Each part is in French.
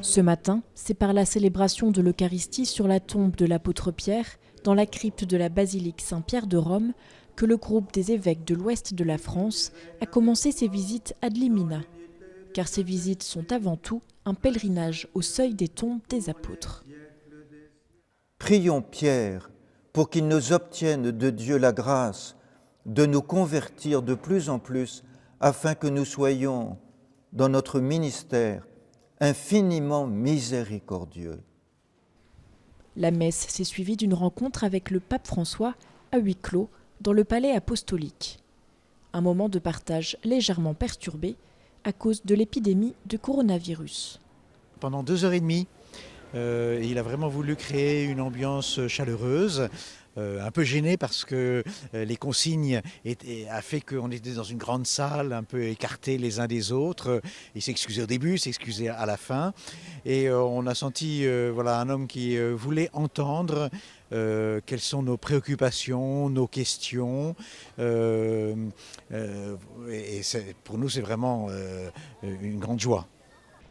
Ce matin, c'est par la célébration de l'Eucharistie sur la tombe de l'apôtre Pierre, dans la crypte de la basilique Saint-Pierre de Rome, que le groupe des évêques de l'ouest de la France a commencé ses visites ad limina. Car ces visites sont avant tout un pèlerinage au seuil des tombes des apôtres. Prions Pierre pour qu'il nous obtienne de Dieu la grâce de nous convertir de plus en plus afin que nous soyons, dans notre ministère, infiniment miséricordieux. La messe s'est suivie d'une rencontre avec le pape François à huis clos dans le palais apostolique. Un moment de partage légèrement perturbé à cause de l'épidémie de coronavirus. Pendant 2h30, il a vraiment voulu créer une ambiance chaleureuse, un peu gêné parce que les consignes a fait qu'on était dans une grande salle, un peu écartés les uns des autres. Il s'excusait au début, s'excusait à la fin. Et on a senti un homme qui voulait entendre quelles sont nos préoccupations, nos questions. Et pour nous, c'est vraiment une grande joie.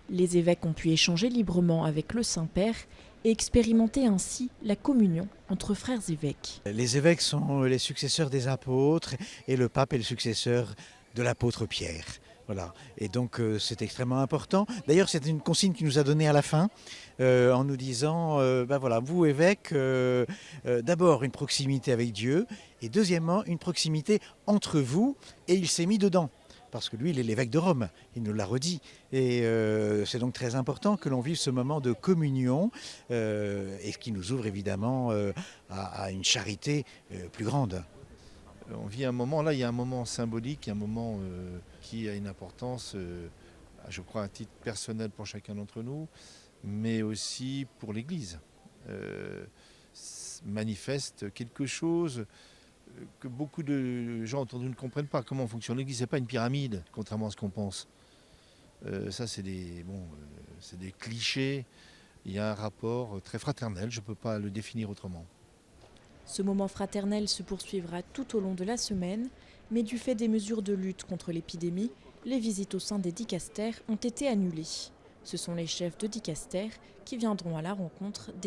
Les évêques ont pu échanger librement avec le Saint-Père et expérimenter ainsi la communion entre frères évêques. Les évêques sont les successeurs des apôtres et le pape est le successeur de l'apôtre Pierre. Voilà. Et donc c'est extrêmement important. D'ailleurs, c'est une consigne qu'il nous a donnée à la fin en nous disant, vous évêques, d'abord une proximité avec Dieu et deuxièmement une proximité entre vous, et il s'est mis dedans. Parce que lui, il est l'évêque de Rome, il nous l'a redit. Et c'est donc très important que l'on vive ce moment de communion, et ce qui nous ouvre évidemment à une charité plus grande. On vit un moment, là il y a un moment symbolique, un moment qui a une importance, je crois, à titre personnel pour chacun d'entre nous, mais aussi pour l'Église. Manifeste quelque chose que beaucoup de gens autour de nous ne comprennent pas. Comment fonctionne l'Église? Ce n'est pas une pyramide, contrairement à ce qu'on pense. Ça, c'est des clichés. Il y a un rapport très fraternel, je ne peux pas le définir autrement. Ce moment fraternel se poursuivra tout au long de la semaine, mais du fait des mesures de lutte contre l'épidémie, les visites au sein des dicastères ont été annulées. Ce sont les chefs de dicastères qui viendront à la rencontre des